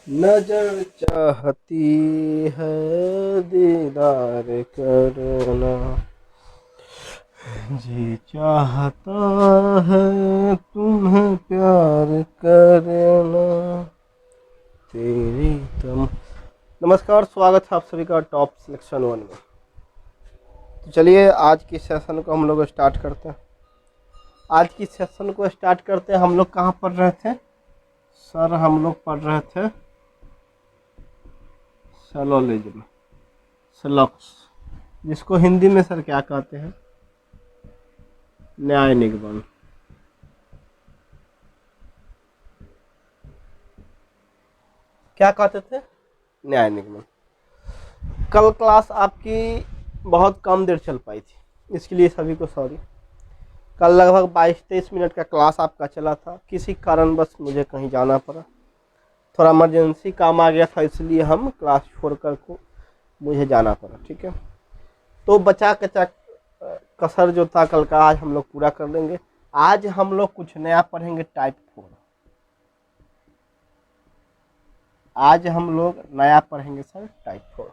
नजर चाहती है दीदार करना, जी चाहता है तुम्हें प्यार करना तेरी तम। नमस्कार, स्वागत है आप सभी का टॉप सिलेक्शन वन में। तो चलिए आज की सेशन को हम लोग स्टार्ट करते हैं। आज की सेशन को स्टार्ट करते हैं। हम लोग कहाँ पढ़ रहे थे सर? हम लोग पढ़ रहे थे सैलोलिज्म, सलक्स, जिसको हिंदी में सर क्या कहते हैं? न्याय निगमन। क्या कहते थे? न्याय निगमन। कल क्लास आपकी बहुत कम देर चल पाई थी, इसके लिए सभी को सॉरी। कल लगभग 22-23 मिनट का क्लास आपका चला था। किसी कारणवश मुझे कहीं जाना पड़ा, थोड़ा इमरजेंसी काम आ गया था, इसलिए हम क्लास छोड़कर को मुझे जाना पड़ा। ठीक है, तो बचा कचा कसर जो था कल का आज हम लोग पूरा कर लेंगे। आज हम लोग कुछ नया पढ़ेंगे, टाइप 4। आज हम लोग नया पढ़ेंगे सर टाइप 4,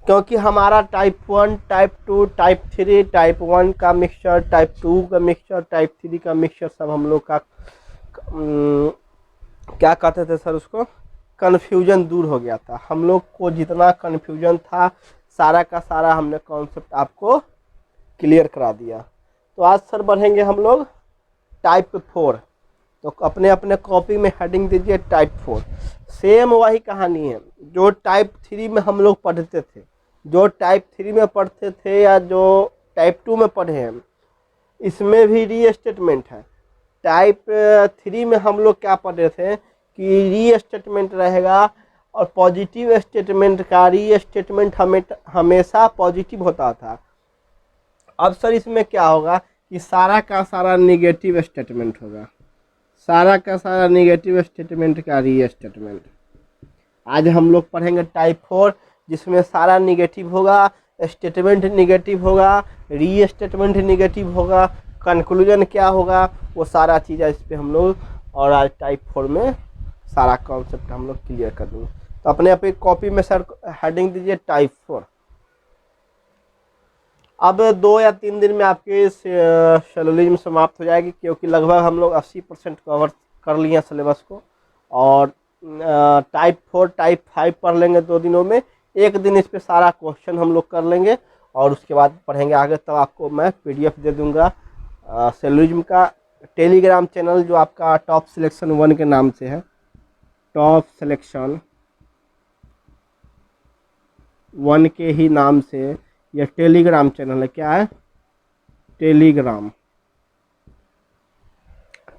क्योंकि हमारा टाइप 1, टाइप 2, टाइप 3, टाइप 1 का मिक्सचर, टाइप 2 का मिक्सचर, टाइप 3 का मिक्सचर सब हम लोग का क्या कहते थे सर, उसको कन्फ्यूजन दूर हो गया था। हम लोग को जितना कन्फ्यूजन था सारा का सारा हमने कॉन्सेप्ट आपको क्लियर करा दिया। तो आज सर बढ़ेंगे हम लोग टाइप 4। तो अपने अपने कॉपी में हेडिंग दीजिए टाइप 4। सेम वही कहानी है जो टाइप 3 में हम लोग पढ़ते थे, जो टाइप 3 में पढ़ते थे या जो टाइप 2 में पढ़े हैं, इसमें भी री स्टेटमेंट है। टाइप 3 में हम लोग क्या पढ़ रहे थे कि री स्टेटमेंट रहेगा, और पॉजिटिव स्टेटमेंट का री स्टेटमेंट हमेशा पॉजिटिव होता था। अब सर इसमें क्या होगा कि सारा का सारा निगेटिव स्टेटमेंट होगा, सारा का सारा निगेटिव स्टेटमेंट का री स्टेटमेंट। आज हम लोग पढ़ेंगे टाइप 4, जिसमें सारा निगेटिव होगा, स्टेटमेंट निगेटिव होगा, री स्टेटमेंट निगेटिव होगा, कंक्लूजन क्या होगा, वो सारा चीज़ है इस पर हम लोग। और आज टाइप 4 में सारा कॉन्सेप्ट हम लोग क्लियर कर देंगे। तो अपने अपनी कॉपी में सर हेडिंग दीजिए टाइप 4। अब 2 या 3 दिन में आपके सैलोलिज्म समाप्त हो जाएगी, क्योंकि लगभग हम लोग 80% कवर कर लिए हैं सिलेबस को। और टाइप 4, टाइप 5 पढ़ लेंगे 2 दिनों में। एक दिन इस पे सारा क्वेश्चन हम लोग कर लेंगे और उसके बाद पढ़ेंगे आगे। तब आपको मैं PDF दे दूंगा सैलोलिज्म का। टेलीग्राम चैनल जो आपका टॉप सिलेक्शन 1 के नाम से है, टॉप सिलेक्शन 1 के ही नाम से यह टेलीग्राम चैनल है। क्या है? टेलीग्राम।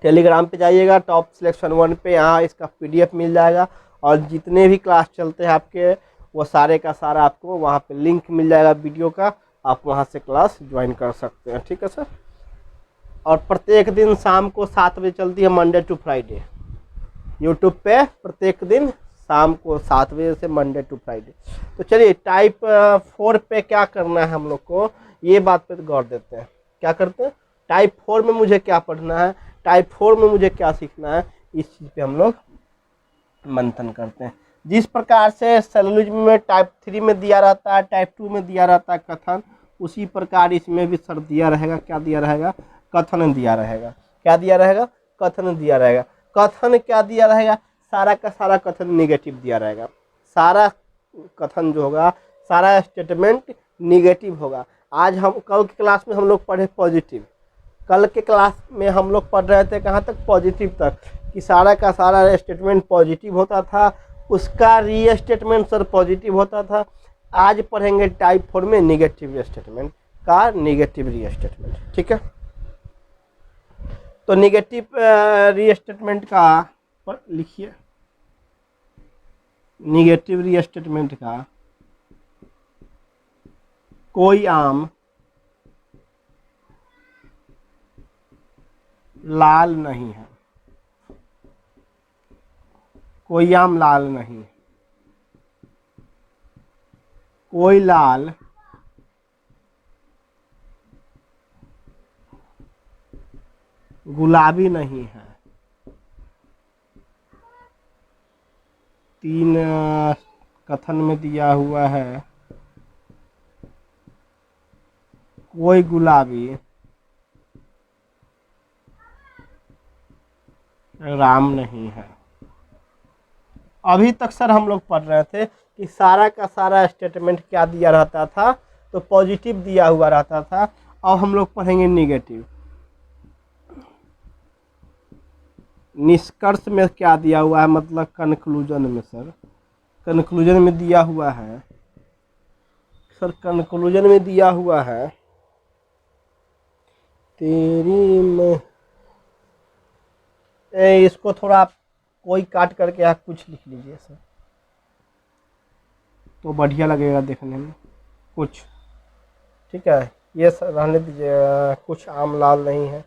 टेलीग्राम पे जाइएगा टॉप सिलेक्शन 1 पे, यहाँ इसका PDF मिल जाएगा। और जितने भी क्लास चलते हैं आपके, वो सारे का सारा आपको वहाँ पे लिंक मिल जाएगा वीडियो का, आप वहाँ से क्लास ज्वाइन कर सकते हैं। ठीक है सर। और प्रत्येक दिन शाम को 7 बजे चलती है, मंडे टू फ्राइडे, यूट्यूब पे प्रत्येक दिन शाम को 7 बजे से मंडे टू फ्राइडे। तो चलिए टाइप 4 पे क्या करना है हम लोग को, ये बात पे गौर देते हैं। क्या करते हैं? टाइप 4 में मुझे क्या पढ़ना है, टाइप 4 में मुझे क्या सीखना है, इस चीज़ पे हम लोग मंथन करते हैं। जिस प्रकार से सैलोलिज्म में टाइप 3 में दिया रहता है, टाइप 2 में दिया रहता है कथन, उसी प्रकार इसमें भी सर दिया रहेगा। क्या दिया रहेगा? कथन दिया रहेगा। क्या दिया रहेगा? कथन दिया रहेगा। कथन क्या दिया रहेगा? सारा का सारा कथन निगेटिव दिया रहेगा। सारा कथन जो होगा, सारा स्टेटमेंट निगेटिव होगा। आज हम कल की क्लास में हम लोग पढ़े पॉजिटिव, कल के क्लास में हम लोग पढ़ रहे थे कहाँ तक? पॉजिटिव तक, कि सारा का सारा स्टेटमेंट पॉजिटिव होता था, उसका री स्टेटमेंट सर पॉजिटिव होता था। आज पढ़ेंगे टाइप 4 में निगेटिव स्टेटमेंट का निगेटिव री स्टेटमेंट। ठीक है, तो निगेटिव री स्टेटमेंट का लिखिए। निगेटिव री स्टेटमेंट का कोई आम लाल नहीं है, कोई आम लाल नहीं, कोई लाल गुलाबी नहीं है, 3 कथन में दिया हुआ है कोई गुलाबी राम नहीं है। अभी तक सर हम लोग पढ़ रहे थे कि सारा का सारा स्टेटमेंट क्या दिया रहता था, तो पॉजिटिव दिया हुआ रहता था। अब हम लोग पढ़ेंगे निगेटिव। निष्कर्ष में क्या दिया हुआ है, मतलब कंक्लूजन में सर, कंक्लूजन में दिया हुआ है सर, कंक्लूजन में दिया हुआ है तेरी में इसको थोड़ा आप कोई काट करके आप कुछ लिख लीजिए सर, तो बढ़िया लगेगा देखने में कुछ। ठीक है, ये सर रहने दीजिए। कुछ आम लाल नहीं है,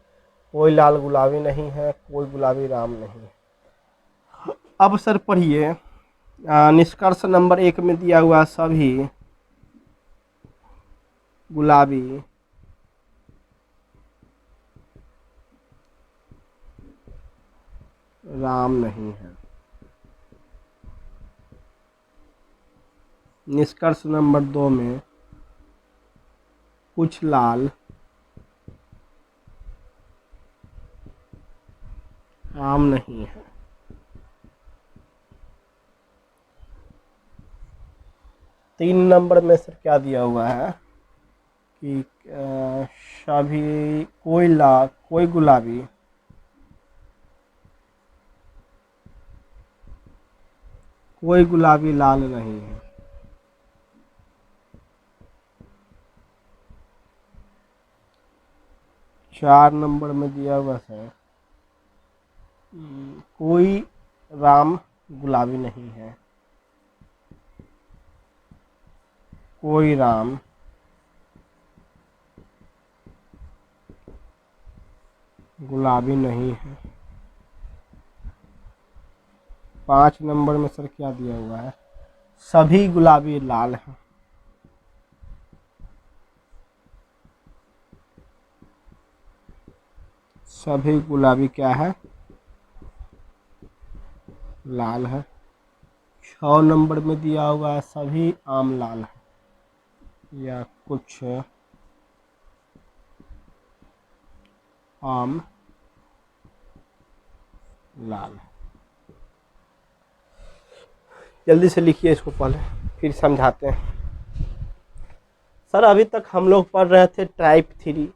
कोई लाल गुलाबी नहीं है, कोई गुलाबी राम नहीं है। अब सर पढ़िए, निष्कर्ष नंबर 1 में दिया हुआ सभी गुलाबी राम नहीं है। निष्कर्ष नंबर 2 में कुछ लाल आम नहीं है। 3 नंबर में सर क्या दिया हुआ है कि सभी कोई गुलाबी लाल नहीं है। चार नंबर में दिया हुआ है कोई राम गुलाबी नहीं है, कोई राम गुलाबी नहीं है। 5 नंबर में सर क्या दिया हुआ है, सभी गुलाबी लाल हैं। सभी गुलाबी क्या है, लाल है। 6 नंबर में दिया हुआ है सभी आम लाल है, या कुछ आम लाल है। जल्दी से लिखिए इसको, पहले फिर समझाते हैं। सर अभी तक हम लोग पढ़ रहे थे टाइप 3।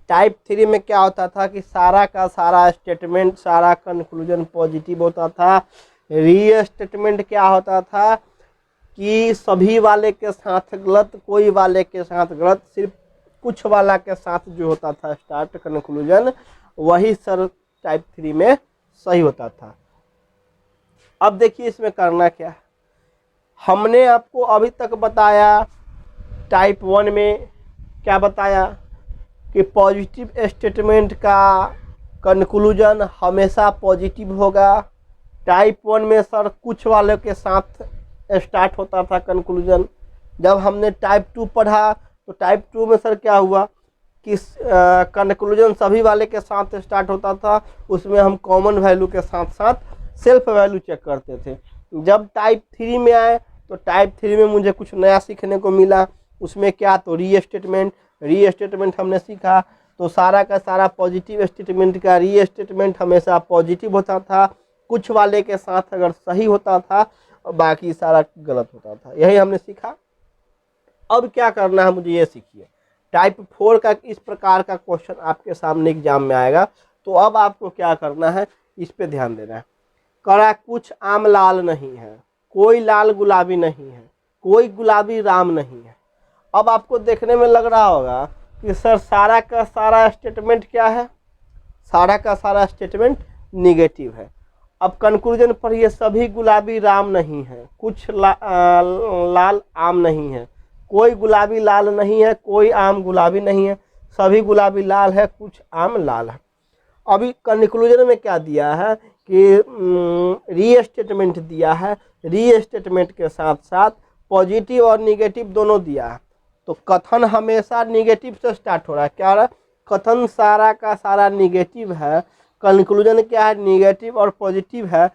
टाइप 3 में क्या होता था कि सारा का सारा स्टेटमेंट, सारा कंक्लूजन पॉजिटिव होता था। री स्टेटमेंट क्या होता था कि सभी वाले के साथ गलत, कोई वाले के साथ गलत, सिर्फ कुछ वाला के साथ जो होता था स्टार्ट कंक्लूजन, वही सर टाइप 3 में सही होता था। अब देखिए इसमें करना क्या है। हमने आपको अभी तक बताया टाइप 1 में क्या बताया कि पॉजिटिव स्टेटमेंट का कंक्लूजन हमेशा पॉजिटिव होगा। टाइप 1 में सर कुछ वालों के साथ स्टार्ट होता था कंक्लूजन। जब हमने टाइप 2 पढ़ा तो टाइप 2 में सर क्या हुआ कि कंक्लूजन सभी वाले के साथ स्टार्ट होता था। उसमें हम कॉमन वैल्यू के साथ साथ सेल्फ वैल्यू चेक करते थे। जब टाइप 3 में आए तो टाइप 3 में मुझे कुछ नया सीखने को मिला। उसमें क्या, तो री स्टेटमेंट हमने सीखा। तो सारा का सारा पॉजिटिव स्टेटमेंट का री स्टेटमेंट हमेशा पॉजिटिव होता था। कुछ वाले के साथ अगर सही होता था और बाकी सारा गलत होता था। यही हमने सीखा। अब क्या करना है मुझे ये सीखिए। टाइप 4 का इस प्रकार का क्वेश्चन आपके सामने एग्जाम में आएगा, तो अब आपको क्या करना है, इस पे ध्यान देना है। करा कुछ आम लाल नहीं है, कोई लाल गुलाबी नहीं है, कोई गुलाबी राम नहीं है। अब आपको देखने में लग रहा होगा कि सर सारा का सारा स्टेटमेंट क्या है, सारा का सारा स्टेटमेंट निगेटिव है। अब कंक्लूजन पढ़िए, सभी गुलाबी राम नहीं है, कुछ लाल आम नहीं है, कोई गुलाबी लाल नहीं है, कोई आम गुलाबी नहीं है, सभी गुलाबी लाल है, कुछ आम लाल है। अभी कंक्लूजन में क्या दिया है कि री स्टेटमेंट दिया है। री स्टेटमेंट के साथ साथ पॉजिटिव और निगेटिव दोनों दिया है। तो कथन हमेशा निगेटिव से स्टार्ट हो रहा है। क्या रहा, कथन सारा का सारा निगेटिव है। कंक्लूजन क्या है, निगेटिव और पॉजिटिव है।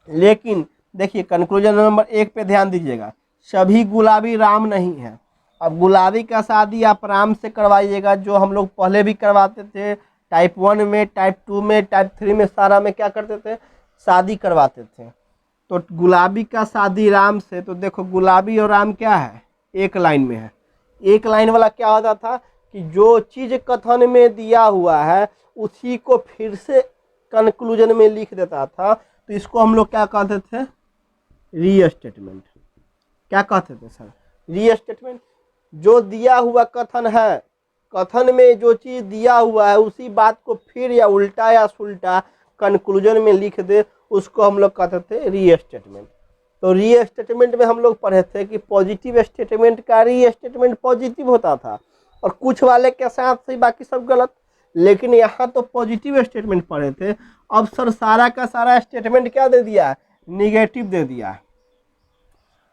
लेकिन देखिए कंक्लूजन नंबर 1 पे ध्यान दीजिएगा, सभी गुलाबी राम नहीं है। अब गुलाबी का शादी आप राम से करवाइएगा, जो हम लोग पहले भी करवाते थे, टाइप 1 में, टाइप 2 में, टाइप 3 में, सारा में क्या करते थे, शादी करवाते थे। तो गुलाबी का शादी राम से, तो देखो गुलाबी और राम क्या है, एक लाइन में है। एक लाइन वाला क्या होता था कि जो चीज़ कथन में दिया हुआ है उसी को फिर से कंक्लूजन में लिख देता था, तो इसको हम लोग क्या कहते थे, री स्टेटमेंट। क्या कहते थे सर, री स्टेटमेंट। जो दिया हुआ कथन है, कथन में जो चीज़ दिया हुआ है उसी बात को फिर या उल्टा या सुल्टा कंक्लूजन में लिख दे, उसको हम लोग कहते थे री स्टेटमेंट। तो री स्टेटमेंट में हम लोग पढ़े थे कि पॉजिटिव स्टेटमेंट का री स्टेटमेंट पॉजिटिव होता था और कुछ वाले के साथ सही बाकी सब गलत। लेकिन यहाँ तो पॉजिटिव स्टेटमेंट पढ़े थे, अब सर सारा का सारा स्टेटमेंट क्या दे दिया है, निगेटिव दे दिया है।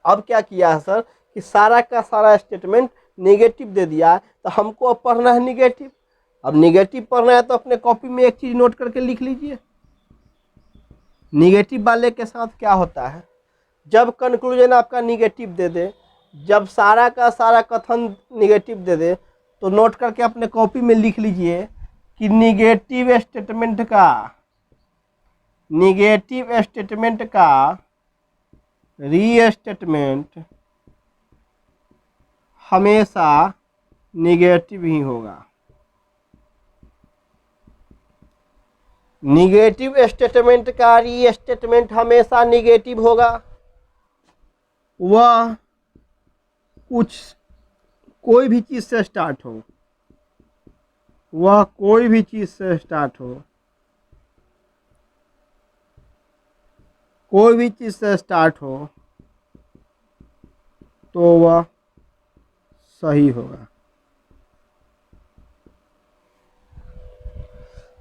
अब क्या किया है सर कि सारा का सारा स्टेटमेंट निगेटिव दे दिया है, तो हमको अब पढ़ना है निगेटिव। अब निगेटिव पढ़ना है तो अपने कॉपी में एक चीज़ नोट करके लिख लीजिए, निगेटिव वाले के साथ क्या होता है, जब कंक्लूजन आपका निगेटिव दे दे, जब सारा का सारा कथन निगेटिव दे दे, तो नोट करके अपने कॉपी में लिख लीजिए कि निगेटिव स्टेटमेंट का री स्टेटमेंट हमेशा निगेटिव ही होगा। निगेटिव स्टेटमेंट का री स्टेटमेंट हमेशा निगेटिव होगा। वह कोई भी चीज़ से स्टार्ट हो, वह कोई भी चीज़ से स्टार्ट हो, कोई भी चीज़ से स्टार्ट हो तो वह सही होगा,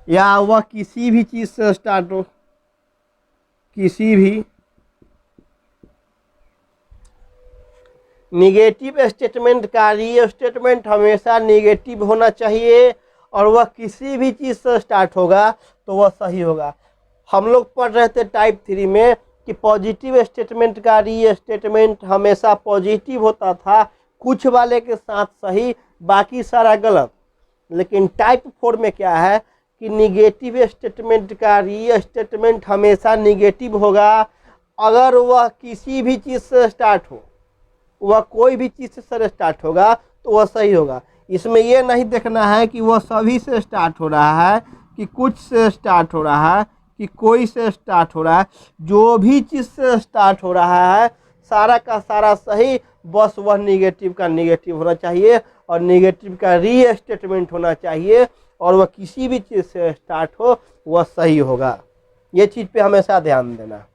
या वह किसी भी चीज़ से स्टार्ट हो, किसी भी निगेटिव स्टेटमेंट का री स्टेटमेंट हमेशा निगेटिव होना चाहिए, और वह किसी भी चीज़ से स्टार्ट होगा तो वह सही होगा। हम लोग पढ़ रहे थे टाइप 3 में कि पॉजिटिव स्टेटमेंट का री स्टेटमेंट हमेशा पॉजिटिव होता था, कुछ वाले के साथ सही बाकी सारा गलत। लेकिन टाइप 4 में क्या है कि निगेटिव स्टेटमेंट का री स्टेटमेंट हमेशा निगेटिव होगा अगर वह किसी भी चीज़ से स्टार्ट हो, वह कोई भी चीज़ से स्टार्ट होगा तो वह सही होगा। इसमें यह नहीं देखना है कि वह सभी से स्टार्ट हो रहा है, कि कुछ से स्टार्ट हो रहा है, कि कोई से स्टार्ट हो रहा है। जो भी चीज़ से स्टार्ट हो रहा है सारा का सारा सही, बस वह निगेटिव का निगेटिव होना चाहिए और निगेटिव का री स्टेटमेंट होना चाहिए, और वह किसी भी चीज़ से स्टार्ट हो वह सही होगा। ये चीज़ पे हमेशा ध्यान देना।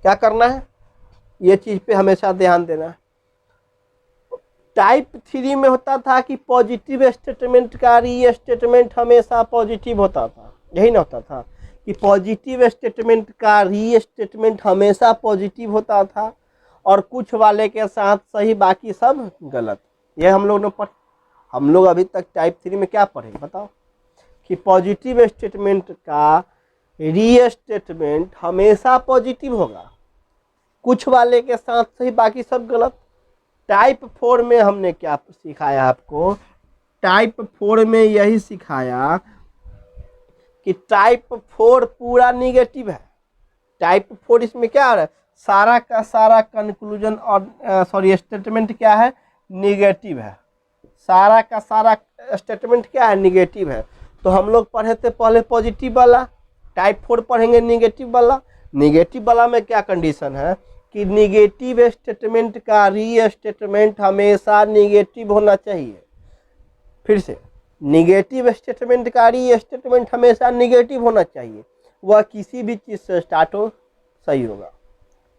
क्या करना है, ये चीज़ पे हमेशा ध्यान देना। टाइप 3 में होता था कि पॉजिटिव स्टेटमेंट का री स्टेटमेंट हमेशा पॉजिटिव होता था, यही ना होता था कि पॉजिटिव स्टेटमेंट का री स्टेटमेंट हमेशा पॉजिटिव होता था और कुछ वाले के साथ सही बाकी सब गलत। ये हम लोग ने हम लोग अभी तक टाइप 3 में क्या पढ़े बताओ, कि पॉजिटिव स्टेटमेंट का री स्टेटमेंट हमेशा पॉजिटिव होगा, कुछ वाले के साथ सही बाकी सब गलत। टाइप 4 में हमने क्या सिखाया आपको, टाइप 4 में यही सिखाया कि टाइप 4 पूरा निगेटिव है। टाइप 4 इसमें क्या हो रहा है, सारा का सारा कंक्लूजन और स्टेटमेंट क्या है, निगेटिव है। सारा का सारा स्टेटमेंट क्या है, निगेटिव है। तो हम लोग पढ़े थे पहले पॉजिटिव वाला, टाइप 4 पढ़ेंगे निगेटिव वाला। निगेटिव वाला में क्या कंडीशन है कि निगेटिव स्टेटमेंट का री स्टेटमेंट हमेशा निगेटिव होना चाहिए। फिर से, निगेटिव स्टेटमेंट का री स्टेटमेंट हमेशा निगेटिव होना चाहिए। वह किसी भी चीज़ से स्टार्ट हो सही होगा,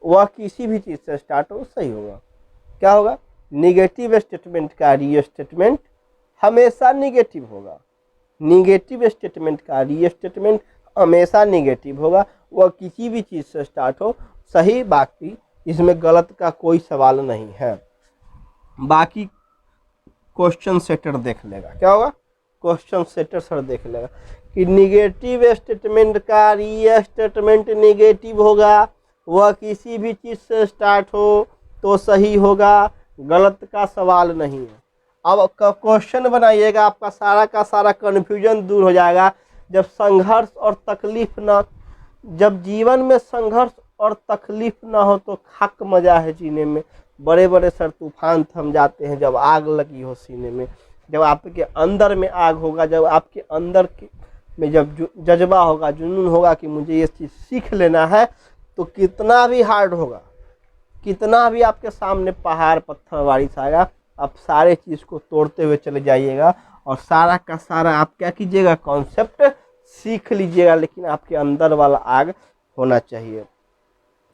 वह किसी भी चीज़ से स्टार्ट हो सही होगा। क्या होगा, निगेटिव स्टेटमेंट का री स्टेटमेंट हमेशा निगेटिव होगा। निगेटिव स्टेटमेंट का री स्टेटमेंट हमेशा निगेटिव होगा, वह किसी भी चीज़ से स्टार्ट हो सही बाकी इसमें गलत का कोई सवाल नहीं है। बाकी क्वेश्चन सेटर देख लेगा, क्या होगा, क्वेश्चन सेटर सर देख लेगा कि निगेटिव स्टेटमेंट का री स्टेटमेंट निगेटिव होगा, वह किसी भी चीज़ से स्टार्ट हो तो सही होगा, गलत का सवाल नहीं है। अब क्वेश्चन बनाइएगा, आपका सारा का सारा कन्फ्यूजन दूर हो जाएगा। जब संघर्ष और तकलीफ ना, जब जीवन में संघर्ष और तकलीफ ना हो तो हक मजा है जीने में। बड़े बड़े सर तूफान थम जाते हैं जब आग लगी हो सीने में। जब आपके अंदर में आग होगा, जब आपके अंदर में जब जज्बा होगा, जुनून होगा कि मुझे ये चीज़ सीख लेना है, तो कितना भी हार्ड होगा, कितना भी आपके सामने पहाड़ पत्थर बारिश आएगा, आप सारे चीज़ को तोड़ते हुए चले जाइएगा और सारा का सारा आप क्या कीजिएगा, कॉन्सेप्ट सीख लीजिएगा। लेकिन आपके अंदर वाला आग होना चाहिए,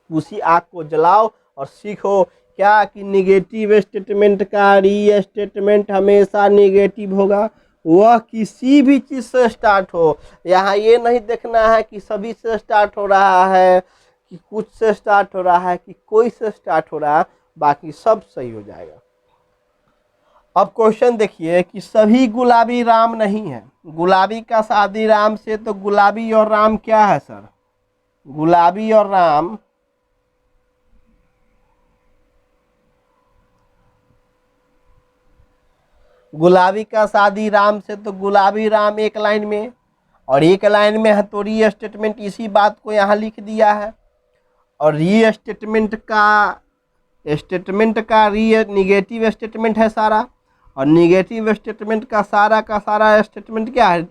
उसी आग को जलाओ और सीखो क्या कि निगेटिव स्टेटमेंट का री स्टेटमेंट हमेशा निगेटिव होगा। वह किसी भी चीज़ से स्टार्ट हो, यहाँ ये नहीं देखना है कि सभी से स्टार्ट हो रहा है, कि कुछ से स्टार्ट हो रहा है, कि कोई से स्टार्ट हो रहा है, बाकी सब सही हो जाएगा। अब क्वेश्चन देखिए कि सभी गुलाबी राम नहीं है। गुलाबी का शादी राम से, तो गुलाबी और राम क्या है सर? गुलाबी और राम, गुलाबी का शादी राम से, तो गुलाबी राम एक लाइन में, और एक लाइन में है तो री स्टेटमेंट इसी बात को यहाँ लिख दिया है। और री स्टेटमेंट का री निगेटिव स्टेटमेंट है सारा, और निगेटिव स्टेटमेंट का सारा स्टेटमेंट क्या है,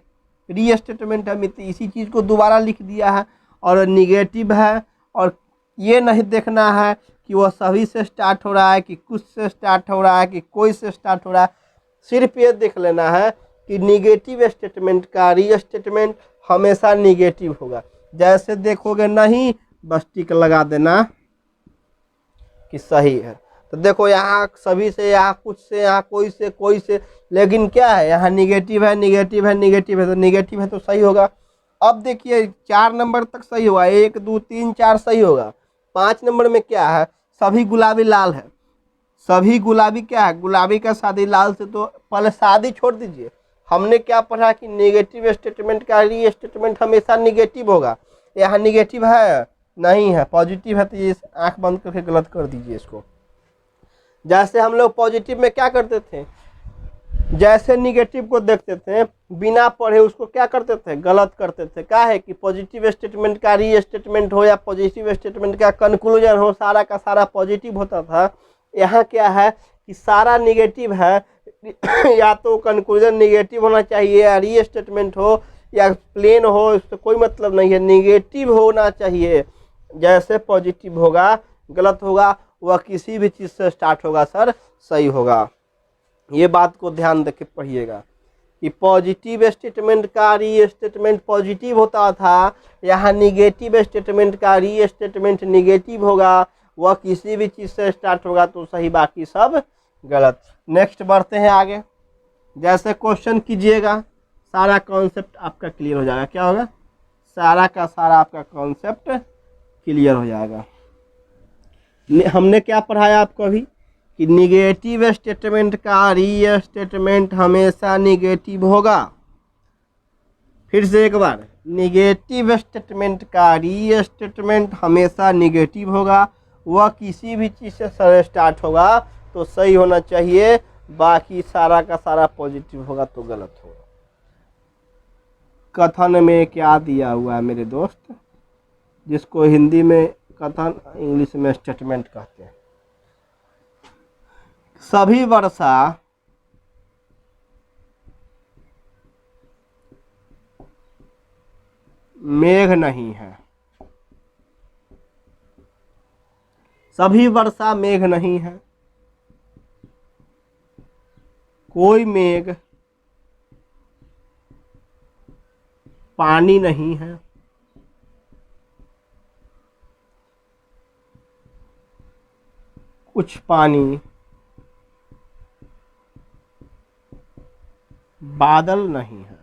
री स्टेटमेंट है। इसी चीज़ को दोबारा लिख दिया है और निगेटिव है। और ये नहीं देखना है कि वह सभी से स्टार्ट हो रहा है, कि कुछ से स्टार्ट हो रहा है, कि कोई से स्टार्ट हो रहा है। सिर्फ ये देख लेना है कि निगेटिव स्टेटमेंट का री स्टेटमेंट हमेशा निगेटिव होगा। जैसे देखोगे नहीं, बस टिक लगा देना कि सही है। तो देखो यहाँ सभी से, यहाँ कुछ से, यहाँ कोई से, लेकिन क्या है, यहाँ निगेटिव है, निगेटिव है, निगेटिव है, तो निगेटिव है तो सही होगा। अब देखिए 4 नंबर तक सही होगा, 1 2 3 4 सही होगा। 5 नंबर में क्या है, सभी गुलाबी लाल है। सभी गुलाबी क्या है, गुलाबी का शादी लाल से, तो पहले शादी छोड़ दीजिए। हमने क्या पढ़ा कि नेगेटिव स्टेटमेंट का री स्टेटमेंट हमेशा निगेटिव होगा। यहाँ निगेटिव है नहीं है, पॉजिटिव है, तो ये आंख बंद करके गलत कर दीजिए इसको। जैसे हम लोग पॉजिटिव में क्या करते थे, जैसे निगेटिव को देखते थे बिना पढ़े उसको क्या करते थे, गलत करते थे। क्या है कि पॉजिटिव स्टेटमेंट का री स्टेटमेंट हो या पॉजिटिव स्टेटमेंट का कंक्लूजन हो, सारा का सारा पॉजिटिव होता था। यहाँ क्या है कि सारा निगेटिव है, या तो कंक्लूजन निगेटिव होना चाहिए, या री स्टेटमेंट हो, या प्लेन हो, इससे कोई मतलब नहीं है, निगेटिव होना चाहिए। जैसे पॉजिटिव होगा गलत होगा, वह किसी भी चीज़ से स्टार्ट होगा सर सही होगा। ये बात को ध्यान रख के पढ़िएगा कि पॉजिटिव स्टेटमेंट का री स्टेटमेंट पॉजिटिव होता था, यहाँ निगेटिव स्टेटमेंट का री स्टेटमेंट निगेटिव होगा। वह किसी भी चीज़ से स्टार्ट होगा तो सही, बाकी सब गलत। नेक्स्ट बढ़ते हैं आगे। जैसे क्वेश्चन कीजिएगा, सारा कॉन्सेप्ट आपका क्लियर हो जाएगा। क्या होगा, सारा का सारा आपका कॉन्सेप्ट क्लियर हो जाएगा। हमने क्या पढ़ाया आपको अभी कि निगेटिव स्टेटमेंट का री स्टेटमेंट हमेशा निगेटिव होगा। फिर से एक बार, निगेटिव स्टेटमेंट का री स्टेटमेंट हमेशा निगेटिव होगा। वह किसी भी चीज़ से स्टार्ट होगा तो सही होना चाहिए, बाकी सारा का सारा पॉजिटिव होगा तो गलत होगा। कथन में क्या दिया हुआ है मेरे दोस्त, जिसको हिंदी में कथन, इंग्लिश में स्टेटमेंट कहते हैं। सभी वर्षा मेघ नहीं है। सभी वर्षा मेघ नहीं है, कोई मेघ पानी नहीं है, कुछ पानी बादल नहीं है।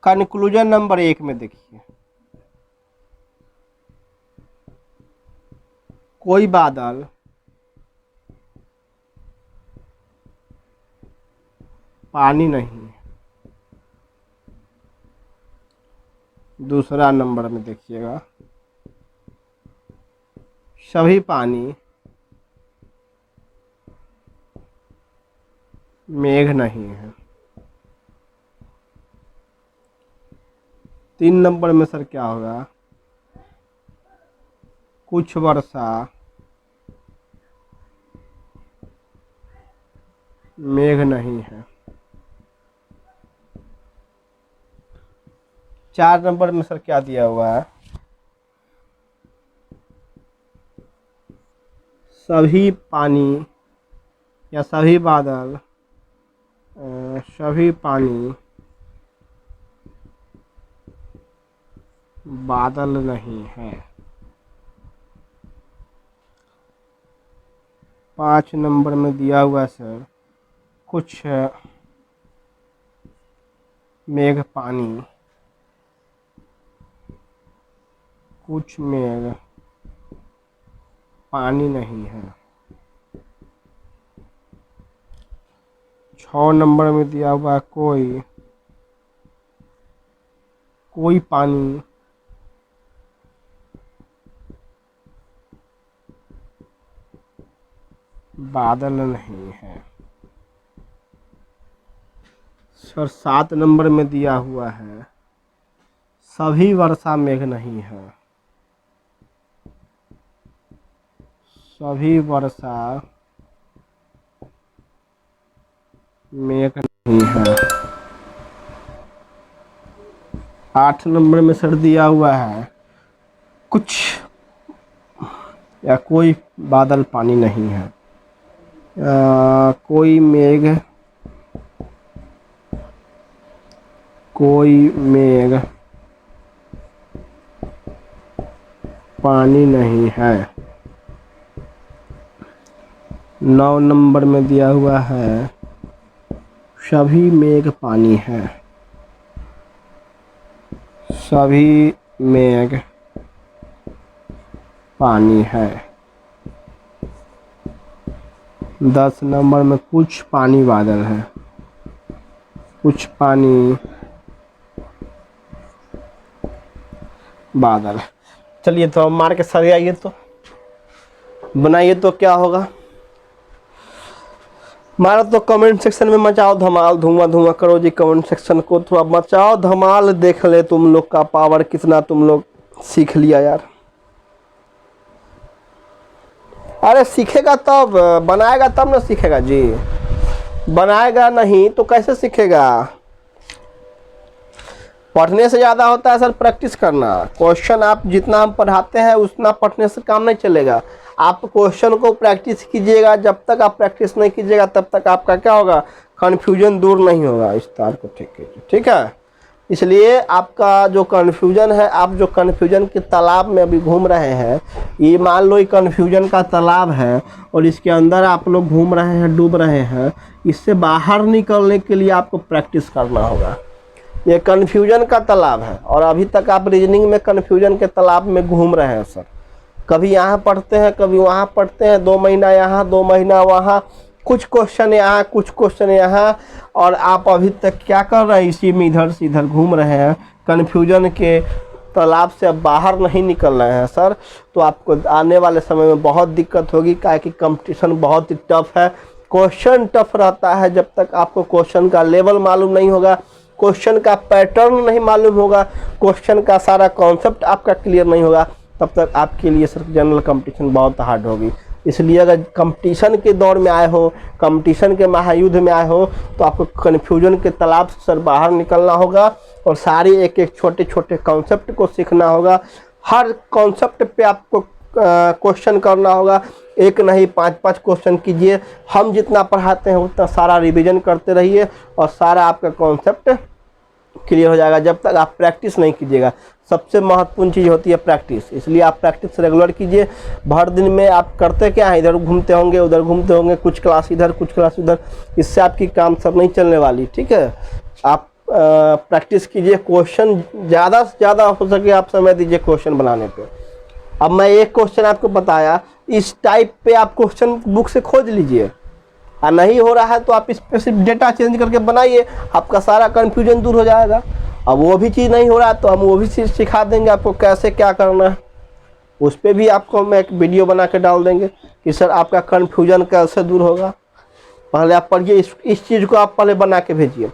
कंक्लूजन नंबर 1 में देखिए, कोई बादल पानी नहीं है, दूसरा नंबर में देखिएगा, सभी पानी मेघ नहीं है। 3 नंबर में सर क्या होगा, कुछ वर्षा मेघ नहीं है। 4 नंबर में सर क्या दिया हुआ है, सभी पानी या सभी बादल, सभी पानी बादल नहीं है। 5 नंबर में दिया हुआ है सर, कुछ मेघ पानी, कुछ मेघ पानी नहीं है। 6 नंबर में दिया हुआ है, कोई पानी बादल नहीं है। सर 7 नंबर में दिया हुआ है, सभी वर्षा मेघ नहीं है। सभी वर्षा मेघ नहीं है। 8 नंबर में सर दिया हुआ है, कुछ या कोई बादल पानी नहीं है। कोई मेघ पानी नहीं है। 9 नंबर में दिया हुआ है, सभी मेघ पानी है। सभी मेघ पानी है। 10 नंबर में कुछ पानी बादल है, कुछ पानी बादल। चलिए तो मार के सर आइए तो बनाइए तो क्या होगा। मारो तो कमेंट सेक्शन में मचाओ धमाल, धुआं धुआं करो जी। कमेंट सेक्शन को थोड़ा मचाओ धमाल, देख ले तुम लोग का पावर कितना तुम लोग सीख लिया यार। अरे सीखेगा तब, बनाएगा तब ना सीखेगा जी। बनाएगा नहीं तो कैसे सीखेगा। पढ़ने से ज़्यादा होता है सर प्रैक्टिस करना। क्वेश्चन आप जितना हम पढ़ाते हैं उतना पढ़ने से काम नहीं चलेगा। आप क्वेश्चन को प्रैक्टिस कीजिएगा, जब तक आप प्रैक्टिस नहीं कीजिएगा तब तक आपका क्या होगा, कन्फ्यूजन दूर नहीं होगा। इस तार को ठीक कीजिए, ठीक है। इसलिए आपका जो कन्फ्यूजन है, आप जो कन्फ्यूजन के तालाब में अभी घूम रहे हैं, ये मान लो ये कन्फ्यूजन का तालाब है और इसके अंदर आप लोग घूम रहे हैं, डूब रहे हैं। इससे बाहर निकलने के लिए आपको प्रैक्टिस करना होगा। ये कन्फ्यूजन का तालाब है और अभी तक आप रीजनिंग में कन्फ्यूजन के तालाब में घूम रहे हैं सर। कभी यहाँ पढ़ते हैं, कभी वहाँ पढ़ते हैं, 2 महीना यहाँ 2 महीना वहाँ, कुछ क्वेश्चन यहाँ कुछ क्वेश्चन यहाँ, और आप अभी तक क्या कर रहे हैं, इसी में इधर से इधर घूम रहे हैं। कन्फ्यूजन के तालाब से अब बाहर नहीं निकल रहे हैं सर। तो आपको आने वाले समय में बहुत दिक्कत होगी, क्या कि कंपटीशन बहुत ही टफ है। क्वेश्चन टफ रहता है जब तक आपको क्वेश्चन का लेवल मालूम नहीं होगा, क्वेश्चन का पैटर्न नहीं मालूम होगा, क्वेश्चन का सारा कॉन्सेप्ट आपका क्लियर नहीं होगा, तब तक आपके लिए सर जनरल कंपटीशन बहुत हार्ड होगी। इसलिए अगर कंपटीशन के दौर में आए हो, कंपटीशन के महायुद्ध में आए हो, तो आपको कन्फ्यूजन के तालाब से सर बाहर निकलना होगा और सारे एक एक छोटे छोटे कॉन्सेप्ट को सीखना होगा। हर कॉन्सेप्ट पे आपको क्वेश्चन करना होगा, एक नहीं 5-5 क्वेश्चन कीजिए। हम जितना पढ़ाते हैं उतना सारा रिवीजन करते रहिए और सारा आपका कॉन्सेप्ट क्लियर हो जाएगा। जब तक आप प्रैक्टिस नहीं कीजिएगा, सबसे महत्वपूर्ण चीज़ होती है प्रैक्टिस। इसलिए आप प्रैक्टिस रेगुलर कीजिए। भर दिन में आप करते क्या है, इधर घूमते होंगे उधर घूमते होंगे, कुछ क्लास इधर कुछ क्लास उधर, इससे आपकी काम सर नहीं चलने वाली, ठीक है। आप प्रैक्टिस कीजिए, क्वेश्चन ज़्यादा से ज़्यादा हो सके आप समय दीजिए क्वेश्चन बनाने पे। अब मैं एक क्वेश्चन आपको बताया, इस टाइप पे आप क्वेश्चन बुक से खोज लीजिए, और नहीं हो रहा है तो आप इस पे सिर्फ डेटा चेंज करके बनाइए, आपका सारा कन्फ्यूजन दूर हो जाएगा। अब वो भी चीज़ नहीं हो रहा तो हम वो भी चीज़ सिखा देंगे आपको कैसे क्या करना है। उस पर भी आपको हम एक वीडियो बना के डाल देंगे कि सर आपका कन्फ्यूजन कैसे दूर होगा। पहले आप पढ़िए, इस चीज़ को आप पहले बना के भेजिए।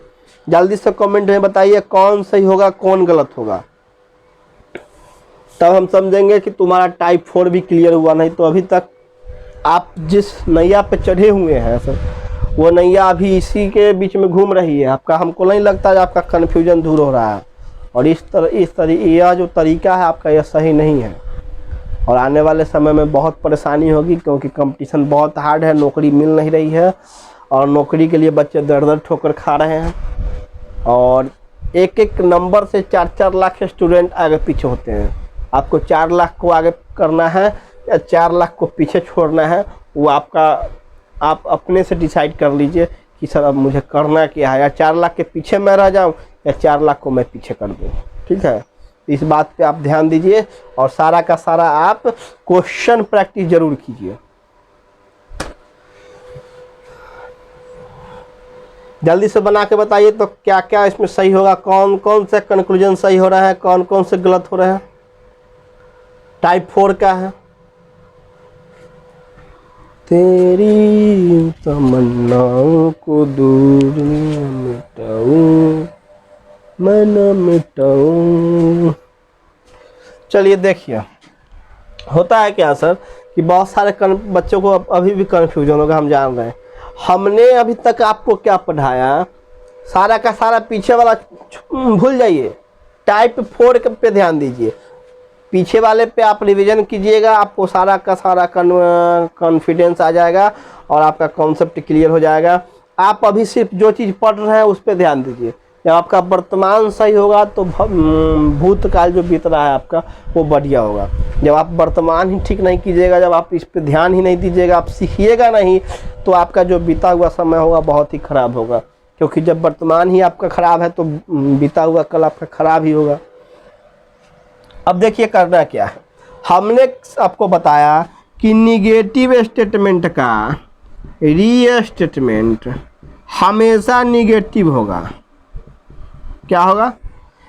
जल्दी से कमेंट में बताइए कौन सही होगा कौन गलत होगा, तब हम समझेंगे कि तुम्हारा टाइप 4 भी क्लियर हुआ। नहीं तो अभी तक आप जिस नैया पे चढ़े हुए हैं सर, वो नैया अभी इसी के बीच में घूम रही है आपका। हमको नहीं लगता है आपका कन्फ्यूजन दूर हो रहा है। और यह जो तरीका है आपका, यह सही नहीं है। और आने वाले समय में बहुत परेशानी होगी, क्योंकि कंपटीशन बहुत हार्ड है, नौकरी मिल नहीं रही है। और नौकरी के लिए बच्चे दर दर ठोकर खा रहे हैं। और एक एक नंबर से 4-4 लाख स्टूडेंट आगे पीछे होते हैं। आपको 4 लाख को आगे करना है या 4 लाख को पीछे छोड़ना है, वो आप अपने से डिसाइड कर लीजिए कि सर अब मुझे करना क्या है। या 4 लाख के पीछे मैं रह जाऊं या 4 लाख को मैं पीछे कर दूं। ठीक है, इस बात पे आप ध्यान दीजिए। और सारा का सारा आप क्वेश्चन प्रैक्टिस जरूर कीजिए। जल्दी से बना के बताइए तो क्या क्या इसमें सही होगा, कौन कौन से कंक्लूजन सही हो रहा है, कौन कौन से गलत हो रहे हैं। टाइप 4 का है, तेरी तमन्नाओं को दूर मिटाऊं मैं न मिटाऊं। चलिए देखिए, होता है क्या सर कि बहुत सारे बच्चों को अभी भी कन्फ्यूजन होगा, हम जान रहे हैं। हमने अभी तक आपको क्या पढ़ाया, सारा का सारा पीछे वाला भूल जाइए। टाइप 4 पे ध्यान दीजिए। पीछे वाले पे आप रिवीजन कीजिएगा, आपको सारा का सारा कॉन्फिडेंस आ जाएगा और आपका कॉन्सेप्ट क्लियर हो जाएगा। आप अभी सिर्फ जो चीज़ पढ़ रहे हैं उस पर ध्यान दीजिए। जब आपका वर्तमान सही होगा तो भूतकाल जो बीत रहा है आपका वो बढ़िया होगा। जब आप वर्तमान ही ठीक नहीं कीजिएगा, जब आप इस पे ध्यान ही नहीं दीजिएगा, आप सीखिएगा नहीं, तो आपका जो बीता हुआ समय होगा बहुत ही ख़राब होगा। क्योंकि जब वर्तमान ही आपका ख़राब है तो बीता हुआ कल आपका ख़राब ही होगा। अब देखिए करना क्या है। हमने आपको बताया कि निगेटिव स्टेटमेंट का रीस्टेटमेंट हमेशा निगेटिव होगा। क्या होगा?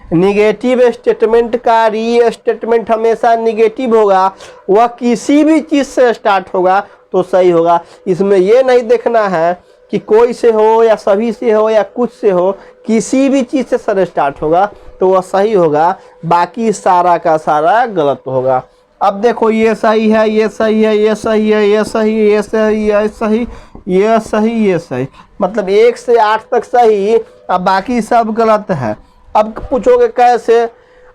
निगेटिव स्टेटमेंट का रीस्टेटमेंट हमेशा निगेटिव होगा। वह किसी भी चीज़ से स्टार्ट होगा तो सही होगा। इसमें यह नहीं देखना है कि कोई से हो या सभी से हो या कुछ से हो, किसी भी चीज़ से सर स्टार्ट होगा तो वह सही होगा, बाकी सारा का सारा गलत होगा। अब देखो, ये सही है, ये सही है, ये सही है, ये सही, ये सही, ये सही, ये सही, ये सही, मतलब 1 से 8 तक सही, अब बाकी सब गलत है। अब पूछोगे कैसे?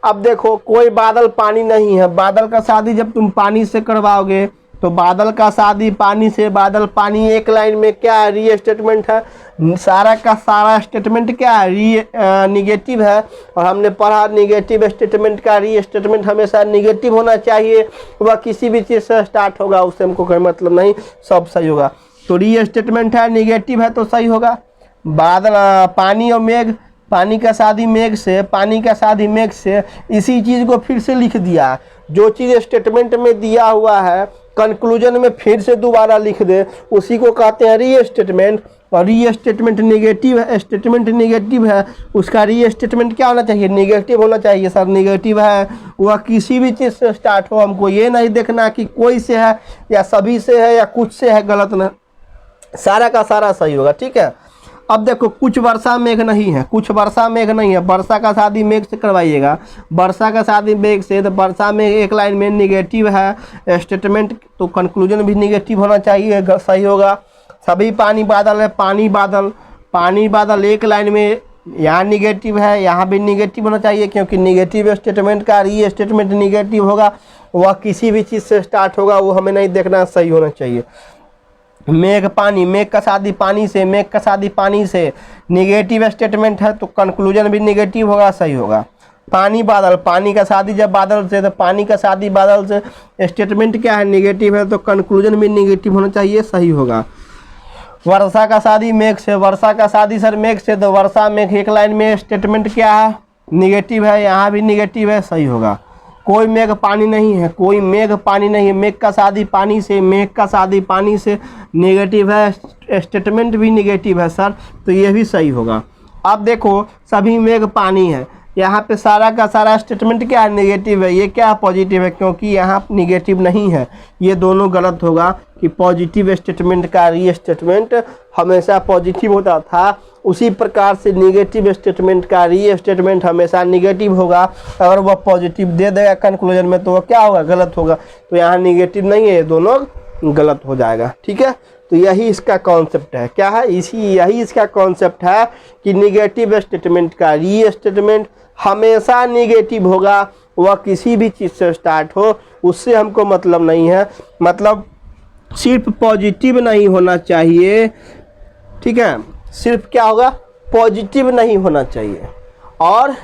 अब देखो, कोई बादल पानी नहीं है। बादल का शादी जब तुम पानी से करवाओगे तो बादल का शादी पानी से, बादल पानी, एक लाइन में क्या है? री स्टेटमेंट है। सारा का सारा स्टेटमेंट क्या है? निगेटिव है। और हमने पढ़ा निगेटिव स्टेटमेंट का री स्टेटमेंट हमेशा निगेटिव होना चाहिए। वह किसी भी चीज़ से स्टार्ट होगा, उससे हमको कोई मतलब नहीं, सब सही होगा। तो री स्टेटमेंट है, निगेटिव है तो सही होगा। बादल, पानी और मेघ, पानी का शादी मेघ से, पानी का शादी मेघ से, इसी चीज़ को फिर से लिख दिया। जो चीज़ स्टेटमेंट में दिया हुआ है कंक्लूजन में फिर से दोबारा लिख दे, उसी को कहते हैं री स्टेटमेंट। और री स्टेटमेंट निगेटिव है, स्टेटमेंट निगेटिव है, उसका री स्टेटमेंट क्या होना चाहिए? निगेटिव होना चाहिए। सर निगेटिव है, वह किसी भी चीज़ से स्टार्ट हो, हमको ये नहीं देखना कि कोई से है या सभी से है या कुछ से है, गलत ना, सारा का सारा सही होगा। ठीक है। अब देखो, कुछ वर्षा मेघ नहीं है, कुछ वर्षा मेघ नहीं है, वर्षा का शादी मेघ से करवाइएगा। वर्षा का शादी मेघ से, तो वर्षा में एक लाइन में निगेटिव है स्टेटमेंट, तो कंक्लूजन भी निगेटिव होना चाहिए, सही होगा। सभी पानी बादल है, पानी बादल, पानी बादल एक लाइन में, यहाँ निगेटिव है, यहाँ भी निगेटिव होना चाहिए, क्योंकि निगेटिव स्टेटमेंट का री स्टेटमेंट निगेटिव होगा। वह किसी भी चीज़ से स्टार्ट होगा, वो हमें नहीं देखना, सही होना चाहिए। मेघ पानी, मेघ का शादी पानी से, मेघ का शादी पानी से, निगेटिव स्टेटमेंट है तो कंक्लूजन भी निगेटिव होगा, सही होगा। पानी बादल, पानी का शादी जब बादल से, तो पानी का शादी बादल से, स्टेटमेंट क्या है? निगेटिव है, तो कंक्लूजन भी निगेटिव होना चाहिए, सही होगा। वर्षा का शादी मेघ से, वर्षा का शादी सर मेघ से, तो वर्षा मेघ एक लाइन में, स्टेटमेंट क्या है? निगेटिव है, यहाँ भी निगेटिव है, सही होगा। कोई मेघ पानी नहीं है, कोई मेघ पानी नहीं है, मेघ का शादी पानी से, मेघ का शादी पानी से, नेगेटिव है, स्टेटमेंट भी नेगेटिव है सर, तो ये भी सही होगा। अब देखो, सभी मेघ पानी है, यहाँ पे सारा का सारा स्टेटमेंट क्या है, नेगेटिव है, ये क्या पॉजिटिव है, क्योंकि यहाँ नेगेटिव नहीं है। ये दोनों गलत होगा कि पॉजिटिव स्टेटमेंट का री स्टेटमेंट हमेशा पॉजिटिव होता था, उसी प्रकार से नेगेटिव स्टेटमेंट का री स्टेटमेंट हमेशा नेगेटिव होगा। अगर वह पॉजिटिव दे देगा कंक्लूजन में तो वह क्या होगा, गलत होगा। तो यहाँ नेगेटिव नहीं है, ये दोनों गलत हो जाएगा। ठीक है, तो यही इसका कॉन्सेप्ट है। क्या है, यही इसका कॉन्सेप्ट है कि नेगेटिव स्टेटमेंट का री स्टेटमेंट हमेशा नेगेटिव होगा। वह किसी भी चीज़ से स्टार्ट हो, उससे हमको मतलब नहीं है। मतलब सिर्फ पॉजिटिव नहीं होना चाहिए, ठीक है, सिर्फ क्या होगा, पॉजिटिव नहीं होना चाहिए। और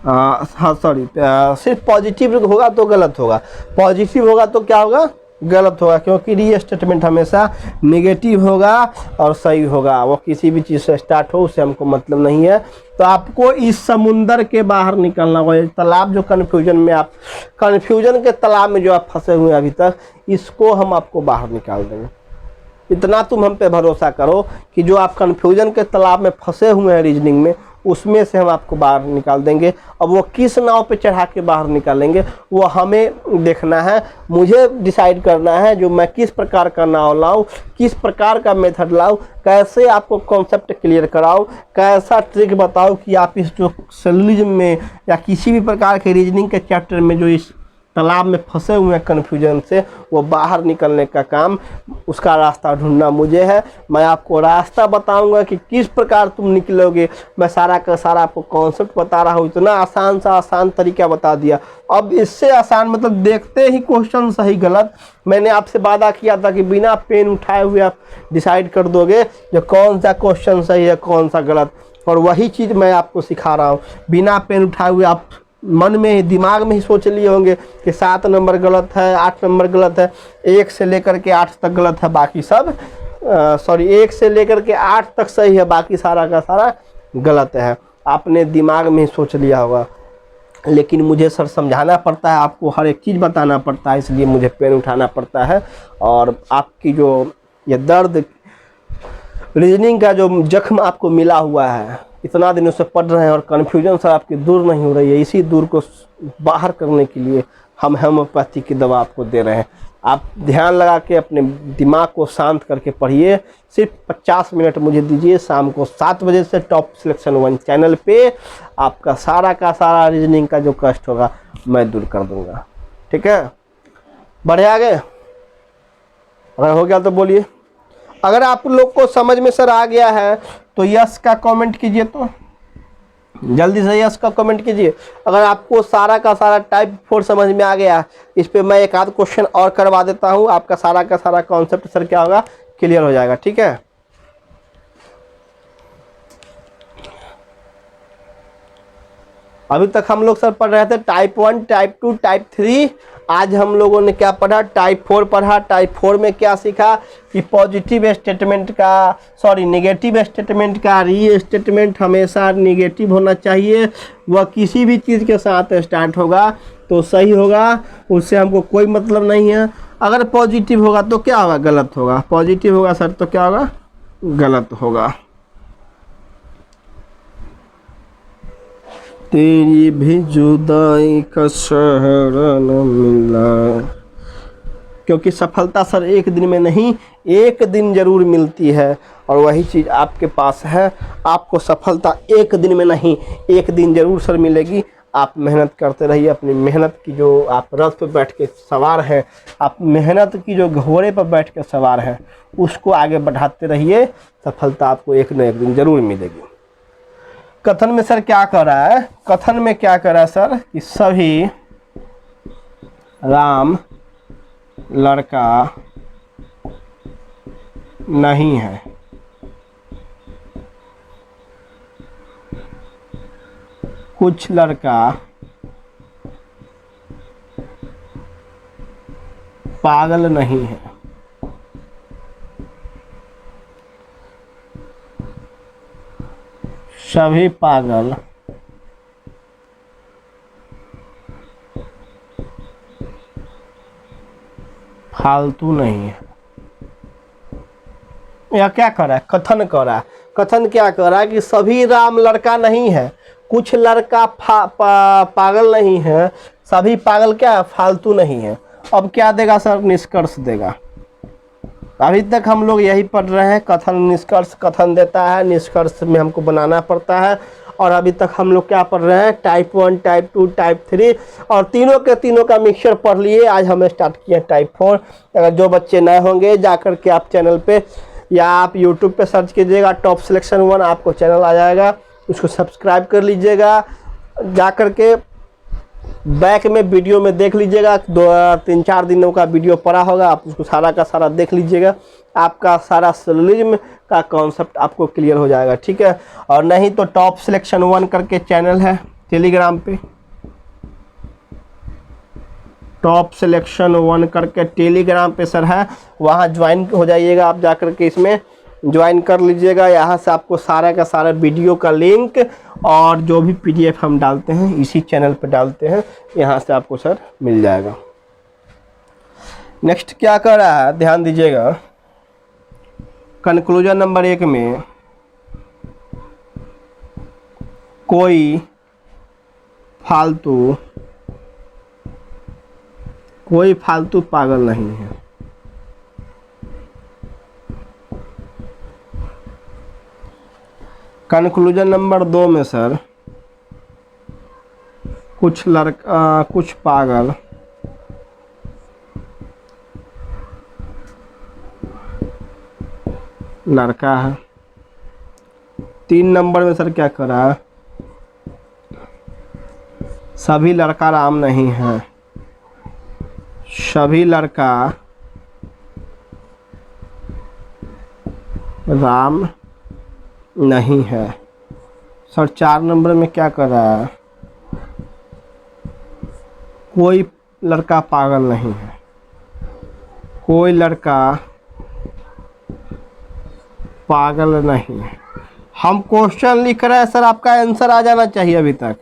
हाँ सॉरी, सिर्फ पॉजिटिव होगा तो गलत होगा, पॉजिटिव होगा तो क्या होगा, गलत होगा, क्योंकि री स्टेटमेंट हमेशा नेगेटिव होगा और सही होगा। वो किसी भी चीज़ से स्टार्ट हो, उससे हमको मतलब नहीं है। तो आपको इस समुंदर के बाहर निकलना होगा, तालाब जो कन्फ्यूजन में आप, कन्फ्यूजन के तालाब में जो आप फंसे हुए हैं अभी तक, इसको हम आपको बाहर निकाल देंगे। इतना तुम हम पे भरोसा करो कि जो आप कन्फ्यूजन के तालाब में फंसे हुए हैं रीजनिंग में, उसमें से हम आपको बाहर निकाल देंगे। अब वो किस नाव पे चढ़ा के बाहर निकालेंगे वो हमें देखना है, मुझे डिसाइड करना है। जो मैं किस प्रकार का नाव लाऊं, किस प्रकार का मेथड लाऊं, कैसे आपको कॉन्सेप्ट क्लियर कराऊं, कैसा ट्रिक बताऊं कि आप इस जो सिलोजिज्म में या किसी भी प्रकार के रीजनिंग के चैप्टर में जो इस तालाब में फंसे हुए हैं कन्फ्यूजन से, वो बाहर निकलने का काम, उसका रास्ता ढूंढना मुझे है। मैं आपको रास्ता बताऊंगा कि किस प्रकार तुम निकलोगे। मैं सारा का सारा आपको कॉन्सेप्ट बता रहा हूँ, इतना आसान सा आसान तरीका बता दिया। अब इससे आसान मतलब देखते ही क्वेश्चन सही गलत, मैंने आपसे वादा किया था कि बिना पेन उठाए हुए आप डिसाइड कर दोगे जो कौन सा क्वेश्चन सही है कौन सा गलत। और वही चीज़ मैं आपको सिखा रहा हूँ, बिना पेन उठाए हुए आप मन में ही, दिमाग में ही सोच लिए होंगे कि 7 नंबर गलत है, 8 नंबर गलत है, 1 से लेकर के 8 तक गलत है, बाकी सब 1 से लेकर के 8 तक सही है, बाकी सारा का सारा गलत है। आपने दिमाग में ही सोच लिया होगा, लेकिन मुझे सर समझाना पड़ता है, आपको हर एक चीज़ बताना पड़ता है, इसलिए मुझे पेन उठाना पड़ता है। और आपकी जो ये दर्द, रीजनिंग का जो जख्म आपको मिला हुआ है, इतना दिनों से पढ़ रहे हैं और कन्फ्यूजन सर आपकी दूर नहीं हो रही है, इसी दूर को बाहर करने के लिए हम होम्योपैथी की दवा आपको दे रहे हैं। आप ध्यान लगा के अपने दिमाग को शांत करके पढ़िए। सिर्फ 50 मिनट मुझे दीजिए, शाम को 7 बजे से टॉप सिलेक्शन 1 चैनल पे आपका सारा का सारा रीजनिंग का जो कष्ट होगा मैं दूर कर दूंगा। ठीक है, बढ़े आगे? अगर हो गया तो बोलिए। अगर आप लोग को समझ में सर आ गया है तो यस का कमेंट कीजिए, तो जल्दी से यस का कमेंट कीजिए। अगर आपको सारा का सारा टाइप 4 समझ में आ गया, इस पे मैं एक आध क्वेश्चन और करवा देता हूँ, आपका सारा का सारा कॉन्सेप्ट सर क्या होगा, क्लियर हो जाएगा। ठीक है, अभी तक हम लोग सर पढ़ रहे थे टाइप 1, टाइप 2, टाइप 3। आज हम लोगों ने क्या पढ़ा, टाइप 4 पढ़ा। टाइप 4 में क्या सीखा कि पॉजिटिव स्टेटमेंट का, सॉरी नेगेटिव स्टेटमेंट का री स्टेटमेंट हमेशा नेगेटिव होना चाहिए। वह किसी भी चीज़ के साथ स्टार्ट होगा तो सही होगा, उससे हमको कोई मतलब नहीं है। अगर पॉजिटिव होगा तो क्या होगा, गलत होगा। पॉजिटिव होगा सर तो क्या होगा, गलत होगा। तेरी भी जुदाई का सहारा न मिला, क्योंकि सफलता सर एक दिन में नहीं, एक दिन जरूर मिलती है, और वही चीज़ आपके पास है। आपको सफलता एक दिन में नहीं, एक दिन जरूर सर मिलेगी। आप मेहनत करते रहिए, अपनी मेहनत की जो आप रथ पर बैठ के सवार हैं, आप मेहनत की जो घोड़े पर बैठ के सवार हैं, उसको आगे बढ़ाते रहिए। सफलता आपको एक न एक दिन जरूर मिलेगी। कथन में सर क्या कर रहा है, कथन में क्या कर रहा है सर कि सभी राम लड़का नहीं है, कुछ लड़का पागल नहीं है। सभी पागल फालतू नहीं है। यह क्या कर रहा है, कथन कर रहा है। कथन क्या कर रहा है कि सभी राम लड़का नहीं है, कुछ लड़का पागल नहीं है, सभी पागल क्या फालतू नहीं है। अब क्या देगा सर, निष्कर्ष देगा। अभी तक हम लोग यही पढ़ रहे हैं, कथन निष्कर्ष, कथन देता है, निष्कर्ष में हमको बनाना पड़ता है। और अभी तक हम लोग क्या पढ़ रहे हैं, टाइप 1, टाइप 2, टाइप 3 और तीनों के तीनों का मिक्सचर पढ़ लिए। आज हमें स्टार्ट किया टाइप 4। अगर जो बच्चे नए होंगे जाकर के आप चैनल पे या आप यूट्यूब पे सर्च कीजिएगा टॉप सिलेक्शन 1, आपको चैनल आ जाएगा, उसको सब्सक्राइब कर लीजिएगा। जाकर के बैक में वीडियो में देख लीजिएगा, 2-3-4 दिनों का वीडियो पड़ा होगा, आप उसको सारा का सारा देख लीजिएगा, आपका सारा सिलोजिज्म का कॉन्सेप्ट आपको क्लियर हो जाएगा, ठीक है। और नहीं तो टॉप सिलेक्शन 1 करके चैनल है टेलीग्राम पे, टॉप सिलेक्शन 1 करके टेलीग्राम पे सर है, वहाँ ज्वाइन हो जाइएगा आप, जाकर के इसमें ज्वाइन कर लीजिएगा। यहाँ से आपको सारा का सारा वीडियो का लिंक और जो भी PDF हम डालते हैं इसी चैनल पे डालते हैं, यहाँ से आपको सर मिल जाएगा। नेक्स्ट क्या कर रहा है, ध्यान दीजिएगा। कंक्लूजन नंबर 1 में कोई फालतू पागल नहीं है। कंक्लूजन नंबर 2 में सर कुछ पागल लड़का है। 3 नंबर में सर क्या करा, सभी लड़का राम नहीं है, सभी लड़का राम नहीं है। सर 4 नंबर में क्या कर रहा है, कोई लड़का पागल नहीं है, कोई लड़का पागल नहीं है। हम क्वेश्चन लिख रहे हैं सर, आपका आंसर आ जाना चाहिए। अभी तक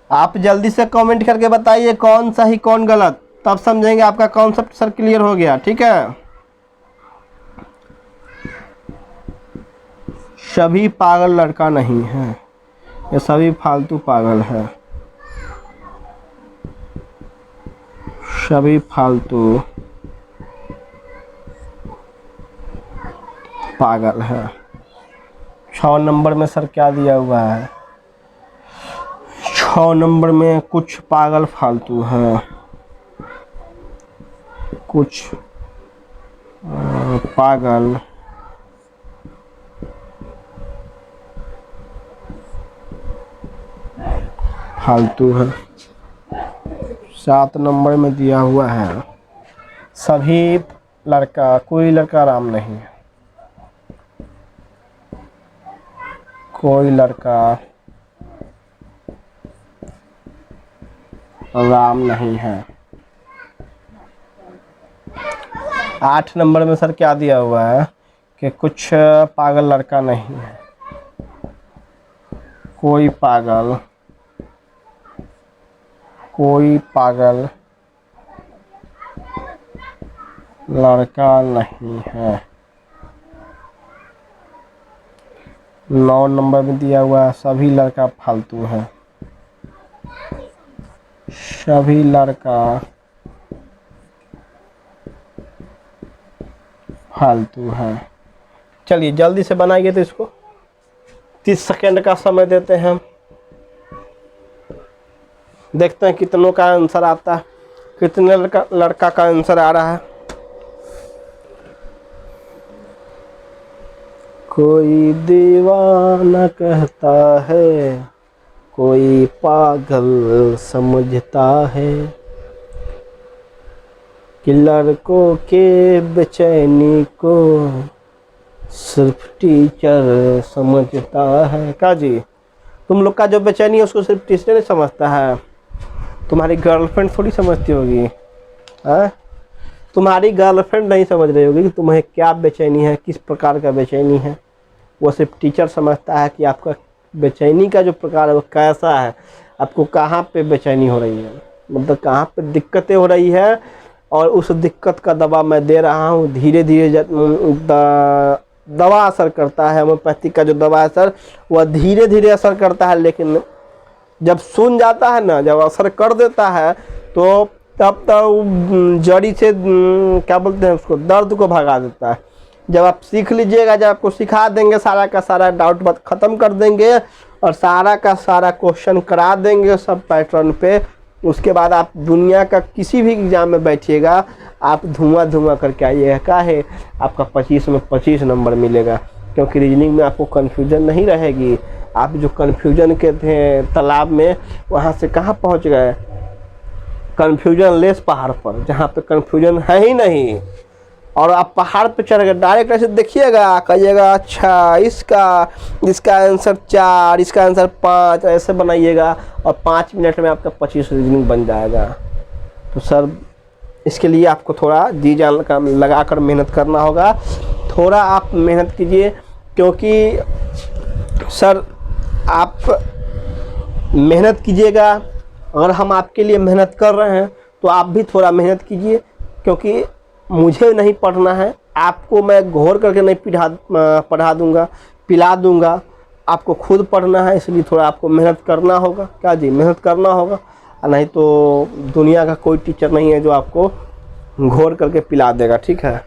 आप जल्दी से कमेंट करके बताइए कौन सही कौन गलत, तब समझेंगे आपका कॉन्सेप्ट सर क्लियर हो गया, ठीक है। सभी पागल लड़का नहीं है, ये सभी फालतू पागल है, सभी फालतू पागल है। 6 नंबर में सर क्या दिया हुआ है, 6 नंबर में कुछ पागल फालतू है, कुछ पागल फालतू है। 7 नंबर में दिया हुआ है सभी लड़का, कोई लड़का राम नहीं है, कोई लड़का राम नहीं है। 8 नंबर में सर क्या दिया हुआ है कि कुछ पागल लड़का नहीं है, कोई पागल लड़का नहीं है। 9 नंबर में दिया हुआ है सभी लड़का फालतू है, सभी लड़का फालतू है। चलिए जल्दी से बनाइए, तो इसको 30 सेकेंड का समय देते हैं हम, देखते हैं कितनों का आंसर आता है, कितने लड़का का आंसर आ रहा है। कोई दीवाना कहता है, कोई पागल समझता है कि लड़कों के बेचैनी को सिर्फ टीचर समझता है। का जी, तुम लोग का जो बेचैनी है उसको सिर्फ टीचर नहीं समझता है, तुम्हारी गर्लफ्रेंड थोड़ी समझती होगी, है? तुम्हारी गर्लफ्रेंड नहीं समझ रही होगी कि तुम्हें क्या बेचैनी है, किस प्रकार का बेचैनी है। वो सिर्फ टीचर समझता है कि आपका बेचैनी का जो प्रकार है वो कैसा है, आपको कहाँ पे बेचैनी हो रही है, मतलब कहाँ पे दिक्कतें हो रही है, और उस दिक्कत का दवा मैं दे रहा हूँ। धीरे धीरे दवा असर करता है, होम्योपैथिक का जो दवा है सर वह धीरे धीरे असर करता है, लेकिन जब सुन जाता है ना, जब असर कर देता है तो तब तक जड़ी से क्या बोलते हैं उसको, दर्द को भगा देता है। जब आप सीख लीजिएगा, जब आपको सिखा देंगे, सारा का सारा डाउट बात ख़त्म कर देंगे और सारा का सारा क्वेश्चन करा देंगे सब पैटर्न पे, उसके बाद आप दुनिया का किसी भी एग्ज़ाम में बैठिएगा, आप धुआं धुआं करके आइएगा। क्या है, आपका 25 में 25 नंबर मिलेगा, क्योंकि रीजनिंग में आपको कन्फ्यूजन नहीं रहेगी। आप जो कन्फ्यूजन के थे तालाब में, वहाँ से कहाँ पहुँच गए, कन्फ्यूजन लेस पहाड़ पर, जहाँ पे कन्फ्यूजन है ही नहीं। और आप पहाड़ पे चढ़ गए, डायरेक्ट ऐसे देखिएगा, कहिएगा अच्छा इसका आंसर 4, इसका आंसर 5, ऐसे बनाइएगा और 5 मिनट में आपका 25 रीजनिंग बन जाएगा। तो सर इसके लिए आपको थोड़ा जी जान लगा कर मेहनत करना होगा। थोड़ा आप मेहनत कीजिए, क्योंकि सर आप मेहनत कीजिएगा, अगर हम आपके लिए मेहनत कर रहे हैं तो आप भी थोड़ा मेहनत कीजिए, क्योंकि मुझे नहीं पढ़ना है, आपको मैं घोर करके नहीं पढ़ा दूंगा, पिला दूंगा, आपको खुद पढ़ना है। इसलिए थोड़ा आपको मेहनत करना होगा। क्या जी, मेहनत करना होगा, नहीं तो दुनिया का कोई टीचर नहीं है जो आपको घोर करके पिला देगा। ठीक है,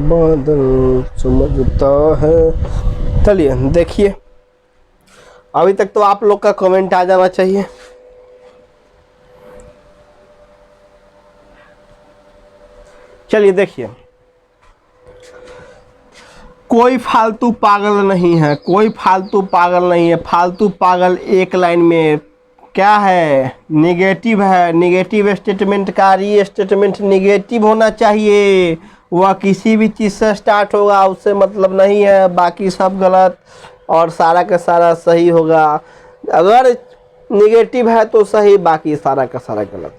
बादल समझता है। चलिए देखिए, अभी तक तो आप लोग का कमेंट आ जाना चाहिए। चलिए देखिए, कोई फालतू पागल नहीं है, कोई फालतू पागल नहीं है। फालतू पागल एक लाइन में क्या है, निगेटिव है। निगेटिव स्टेटमेंट का री स्टेटमेंट निगेटिव होना चाहिए। वह किसी भी चीज़ से स्टार्ट होगा, उससे मतलब नहीं है, बाकी सब गलत और सारा का सारा सही होगा। अगर निगेटिव है तो सही, बाकी सारा का सारा गलत।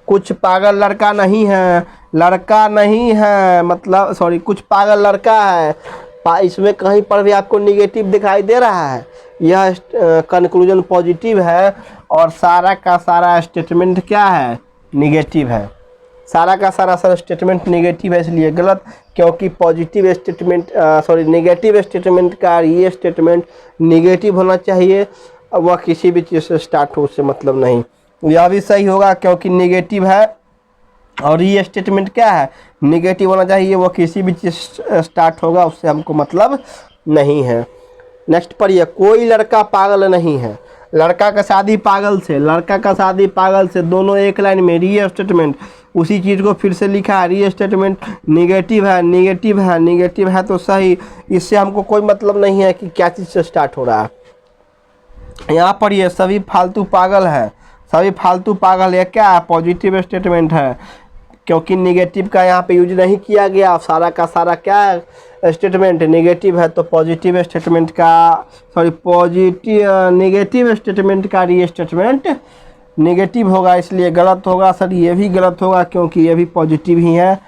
कुछ पागल लड़का नहीं है, लड़का नहीं है मतलब सॉरी, कुछ पागल लड़का है, इसमें कहीं पर भी आपको निगेटिव दिखाई दे रहा है, यह कंक्लूजन पॉजिटिव है और सारा का सारा स्टेटमेंट क्या है, निगेटिव है। सारा का सारा स्टेटमेंट निगेटिव है, इसलिए गलत, क्योंकि पॉजिटिव स्टेटमेंट नेगेटिव स्टेटमेंट का ये स्टेटमेंट निगेटिव होना चाहिए। वह किसी भी चीज़ से स्टार्ट हो, उससे मतलब नहीं। यह भी सही होगा, क्योंकि निगेटिव है और ये स्टेटमेंट क्या है, निगेटिव होना चाहिए। वो किसी भी चीज़ स्टार्ट होगा, उससे हमको मतलब नहीं है। नेक्स्ट पढ़िए, कोई लड़का पागल नहीं है। लड़का का शादी पागल से, लड़का का शादी पागल से, दोनों एक लाइन में। री स्टेटमेंट उसी चीज़ को फिर से लिखा है, री स्टेटमेंट निगेटिव है, निगेटिव है, निगेटिव है तो सही। इससे हमको कोई मतलब नहीं है कि क्या चीज़ से स्टार्ट हो रहा है। यहाँ पढ़िए, सभी फालतू पागल है। सभी फालतू पागल है क्या है, पॉजिटिव स्टेटमेंट है, क्योंकि निगेटिव का यहाँ पे यूज नहीं किया गया। सारा का सारा क्या है, स्टेटमेंट निगेटिव है, तो पॉजिटिव स्टेटमेंट का निगेटिव स्टेटमेंट का री स्टेटमेंट निगेटिव होगा, इसलिए गलत होगा। सर ये भी गलत होगा, क्योंकि ये भी पॉजिटिव ही है।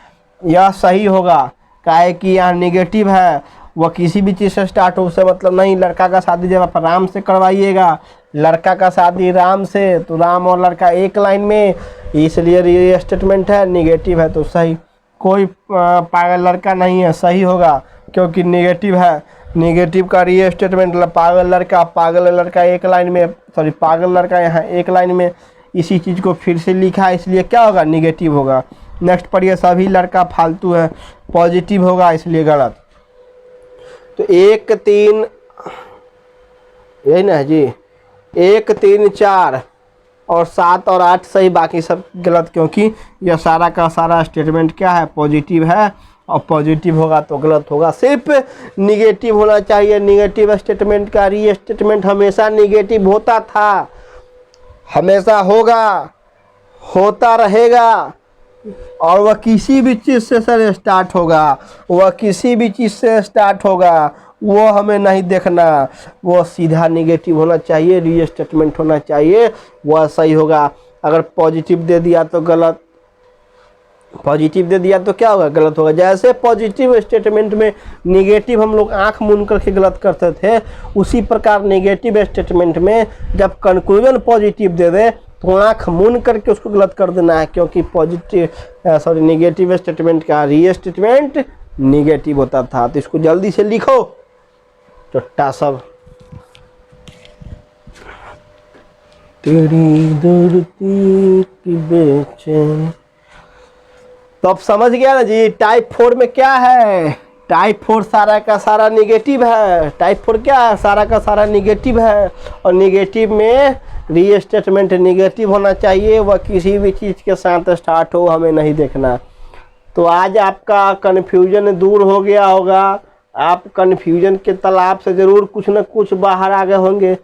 यह सही होगा, काहे कि यहाँ निगेटिव है, वह किसी भी चीज़ से स्टार्ट हो, उससे मतलब नहीं। लड़का का शादी जब आप राम से करवाइएगा, लड़का का शादी राम से, तो राम और लड़का एक लाइन में, इसलिए री स्टेटमेंट है, निगेटिव है तो सही। कोई पागल लड़का नहीं है, सही होगा, क्योंकि निगेटिव है। निगेटिव का री स्टेटमेंट पागल लड़का एक लाइन में, सॉरी पागल लड़का यहाँ एक लाइन में, इसी चीज़ को फिर से लिखा है, इसलिए क्या होगा, निगेटिव होगा। नेक्स्ट पढ़िए, सभी लड़का फालतू है, पॉजिटिव होगा, इसलिए गलत। तो 1 3 यही ना है जी, 1 3 4 और 7 और 8 सही, बाकी सब गलत, क्योंकि यह सारा का सारा स्टेटमेंट क्या है, पॉजिटिव है, और पॉजिटिव होगा तो गलत होगा। सिर्फ निगेटिव होना चाहिए। निगेटिव स्टेटमेंट का री स्टेटमेंट हमेशा निगेटिव होता था, हमेशा होगा, होता रहेगा, और वह किसी भी चीज़ से सर स्टार्ट होगा, वह किसी भी चीज़ से स्टार्ट होगा, वो हमें नहीं देखना। वो सीधा निगेटिव होना चाहिए, री स्टेटमेंट होना चाहिए, वह सही होगा। अगर पॉजिटिव दे दिया तो गलत, पॉजिटिव दे दिया तो क्या होगा, गलत होगा। जैसे पॉजिटिव स्टेटमेंट में निगेटिव हम लोग आंख मूंद करके गलत करते थे, उसी प्रकार नेगेटिव स्टेटमेंट में जब कंक्लूजन पॉजिटिव दे दे तो आंख मूंद करके उसको गलत कर देना है, क्योंकि नेगेटिव स्टेटमेंट का री स्टेटमेंट निगेटिव होता था। तो इसको जल्दी से लिखो चट्टा सब। तेरी दूरती की बेचैन। तो अब समझ गया ना जी, टाइप 4 में क्या है, टाइप 4 सारा का सारा निगेटिव है। टाइप 4 क्या है, सारा का सारा निगेटिव है, और निगेटिव में री स्टेटमेंट निगेटिव होना चाहिए, वह किसी भी चीज़ के साथ स्टार्ट हो, हमें नहीं देखना। तो आज आपका कन्फ्यूजन दूर हो गया होगा, आप कन्फ्यूजन के तालाब से ज़रूर कुछ न कुछ बाहर आ गए होंगे।